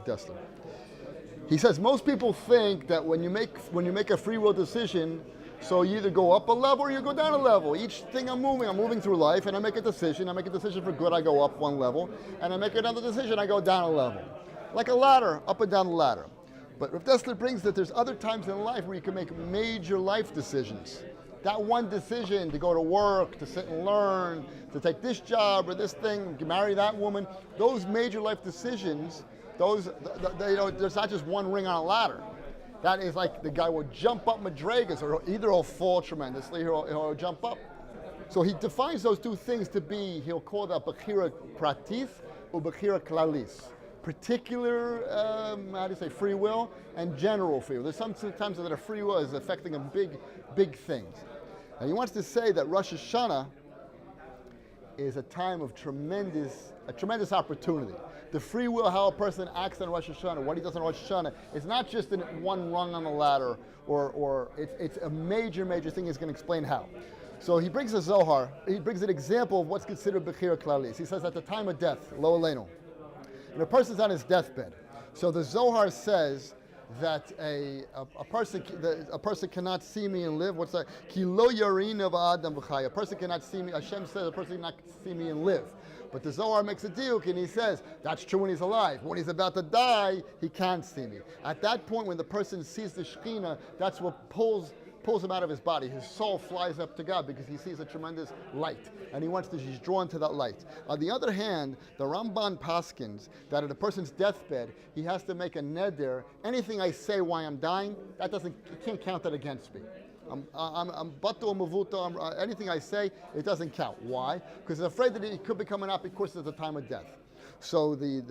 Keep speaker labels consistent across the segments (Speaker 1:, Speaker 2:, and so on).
Speaker 1: Dessler. He says most people think that when you make a free will decision, so you either go up a level or you go down a level. Each thing I'm moving through life, and I make a decision. I make a decision for good, I go up one level, and I make another decision, I go down a level, like a ladder, up and down the ladder. But Rav Dessler brings that there's other times in life where you can make major life decisions. That one decision to go to work, to sit and learn, to take this job or this thing, to marry that woman, those major life decisions, there's not just one ring on a ladder. That is like the guy will jump up madregas, or either he'll fall tremendously or he'll jump up. So he defines those two things to be, he'll call that bechira pratis or bechira klalis. Particular, free will and general free will. There's sometimes that a free will is affecting them big things. And he wants to say that Rosh Hashana is a time of tremendous opportunity. The free will, how a person acts on Rosh Hashana, what he does on Rosh Hashana, is not just in one rung on the ladder, or it's a major thing. He's going to explain how. So he brings a Zohar. He brings an example of what's considered Bechira Klalis. He says at the time of death, Lo Aleinu, and a person's on his deathbed. So the Zohar says that a person cannot see me and live. What's that? Ki lo yarina v'adam v'chaya. A person cannot see me. Hashem says a person cannot see me and live. But the Zohar makes a diuk and he says that's true when he's alive. When he's about to die, he can't see me. At that point, when the person sees the Shekhinah, that's what pulls him out of his body. His soul flies up to God because he sees a tremendous light, and he's drawn to that light. On the other hand, the Ramban paskins that at a person's deathbed, he has to make a neder. Anything I say while I'm dying, you can't count that against me. I'm bato mavuto. Anything I say, it doesn't count. Why? Because he's afraid that it could be coming up because of the time of death. So the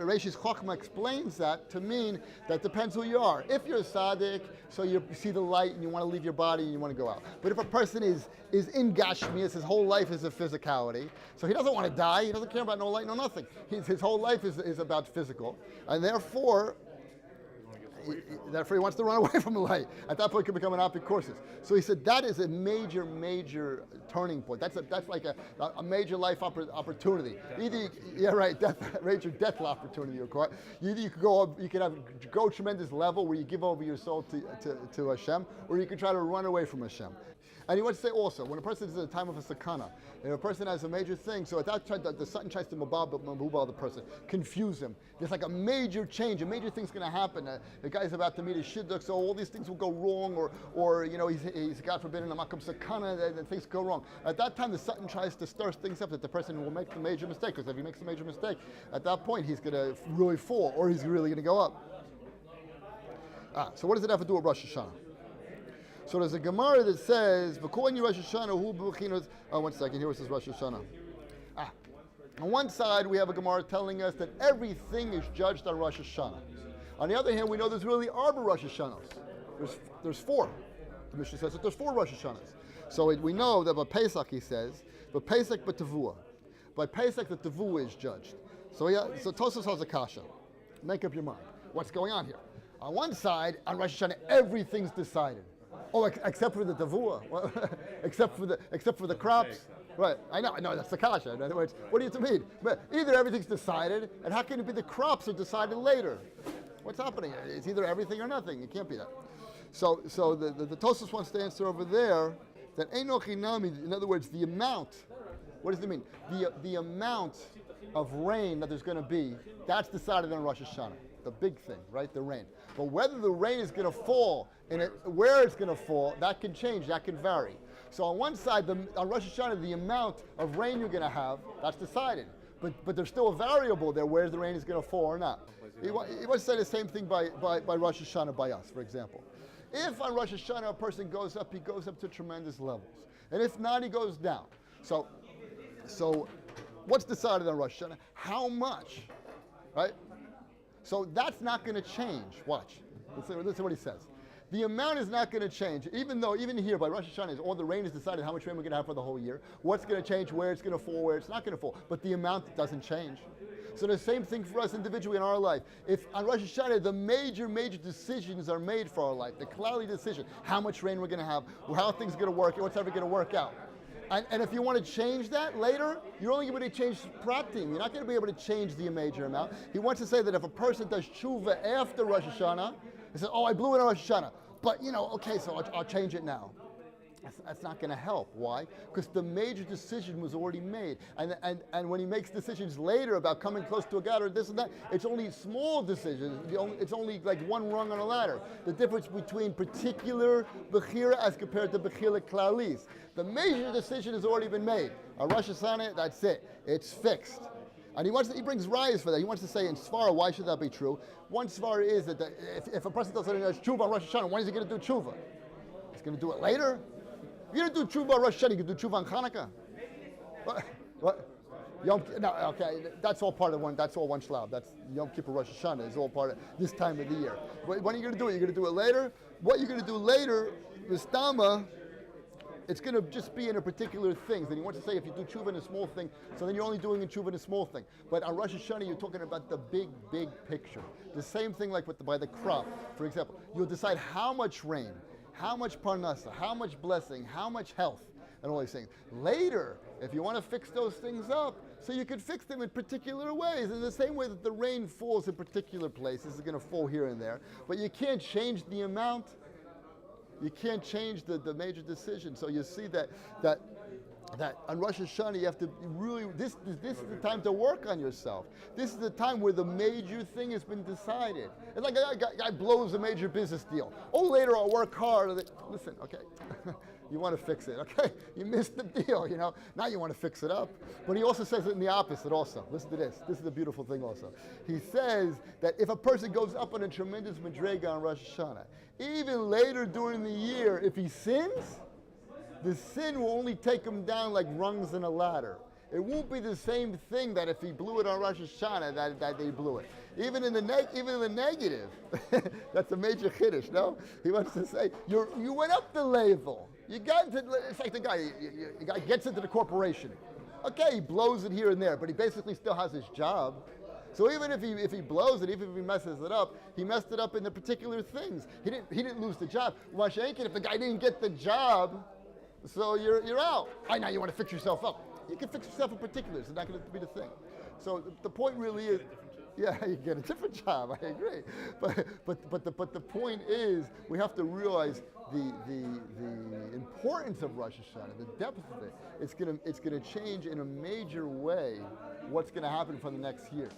Speaker 1: Reishis Chochmah explains that to mean that depends who you are. If you're a tzaddik, so you see the light and you want to leave your body and you want to go out. But if a person is in Gashmias, his whole life is a physicality, so he doesn't want to die, he doesn't care about no light, no nothing. His whole life is about physical, and therefore he wants to run away from the light. At that point, it could become an optic courses. So he said that is a major turning point. That's like a major life opportunity. Major death opportunity. Either you could go tremendous level where you give over your soul to Hashem, or you could try to run away from Hashem. And he wants to say also, when a person is at a time of a sakana, if a person has a major thing, so at that time the Satan tries to mabal the person, confuse him. There's like a major change, a major thing's going to happen. The guy's about to meet a shidduch, so all these things will go wrong, or he's God forbid in a makam sakana, and things go wrong. At that time, the Satan tries to stir things up that the person will make the major mistake, because if he makes a major mistake, at that point he's going to really fall, or he's really going to go up. So what does it have to do with Rosh Hashana? So there's a Gemara that says, "V'kohen Rosh Hashana hu b'chinos." One second. Here it says Rosh Hashana. On one side, we have a Gemara telling us that everything is judged on Rosh Hashana. On the other hand, we know there's really arbor Rosh Hashanas. There's four. The Mishnah says that there's four Rosh Hashanas. So we know that by Pesach he says, "But Pesach b'tavua." By Pesach, the tavua is judged. So Tosfos has a kasha. Make up your mind. What's going on here? On one side, on Rosh Hashanah, everything's decided. Oh, except for the tavua, except for the crops, right? I know that's the kasha. In other words, what do you mean? But either everything's decided, and how can it be the crops are decided later? What's happening? It's either everything or nothing. It can't be that. So the Tosfos wants to answer over there that einochi nami. In other words, the amount. What does it mean? The amount of rain that there's going to be, that's decided on Rosh Hashana. The big thing, right? The rain. But whether the rain is going to fall and where it's going to fall, that can change, that can vary. So on one side, on Rosh Hashanah, the amount of rain you're going to have, that's decided. But there's still a variable there, where the rain is going to fall or not. He wants to say the same thing by Rosh Hashanah by us, for example. If on Rosh Hashanah a person goes up, he goes up to tremendous levels. And if not, he goes down. So what's decided on Rosh Hashanah? How much, right? So that's not going to change. Watch. Listen what he says. The amount is not going to change, even here by Rosh Hashanah, all the rain is decided how much rain we're going to have for the whole year. What's going to change, where it's going to fall, where it's not going to fall. But the amount doesn't change. So the same thing for us individually in our life. If on Rosh Hashanah the major decisions are made for our life, the cloudy decision, how much rain we're going to have, how things are going to work, what's ever going to work out. And if you want to change that later, you're only going to change pratim. You're not going to be able to change the major amount. He wants to say that if a person does tshuva after Rosh Hashanah, he says, oh, I blew it on Rosh Hashanah, but okay, so I'll change it now. That's not going to help. Why? Because the major decision was already made. And when he makes decisions later about coming close to a God or this and that, it's only small decisions. It's only like one rung on a ladder. The difference between particular Bechira as compared to Bechira Klalis. The major decision has already been made. A Rosh Hashana, that's it. It's fixed. And he brings rayas for that. He wants to say in Svara, why should that be true? One Svara is that if a person does tshuva on Rosh Hashanah, when is he going to do tshuva? He's going to do it later? You're going to do tshuva on Rosh Hashanah, you can do tshuva on Hanukkah. What? Okay, that's all part of one, that's all one shlab. That's Yom Kippur, Rosh Hashanah is all part of this time of the year. When are you going to do it? You're going to do it later? What you're going to do later, Vistama, it's going to just be in a particular thing. Then he wants to say if you do tshuva in a small thing, so then you're only doing tshuva in a small thing. But on Rosh Hashanah, you're talking about the big picture. The same thing like by the crop, for example. You'll decide how much rain, how much parnasa, how much blessing, how much health, and all these things. Later, if you want to fix those things up, so you could fix them in particular ways. In the same way that the rain falls in particular places, it's going to fall here and there, but you can't change the amount. You can't change the major decision. So you see that on Rosh Hashanah you have to really, this is the time to work on yourself. This is the time where the major thing has been decided. It's like a guy blows a major business deal. Oh, later I'll work hard. Listen, okay, you want to fix it, okay? You missed the deal, Now you want to fix it up. But he also says it in the opposite also. Listen to this. This is the beautiful thing also. He says that if a person goes up on a tremendous madrega on Rosh Hashanah, even later during the year, if he sins, the sin will only take him down like rungs in a ladder. It won't be the same thing that if he blew it on Rosh Hashanah that they blew it. Even in the negative, that's a major chiddush, no? He wants to say, you went up the level. You got into, it's like the guy gets into the corporation. Okay, he blows it here and there, but he basically still has his job. So even if he blows it, even if he messes it up, he messed it up in the particular things. He didn't lose the job. If the guy didn't get the job, so you're out. Now you want to fix yourself up. You can fix yourself in particulars. It's not going to be the thing. So the point really is, yeah, you get a different job. I agree. But the point is, we have to realize the importance of Rosh Hashanah, the depth of it. It's going to change in a major way what's going to happen for the next year.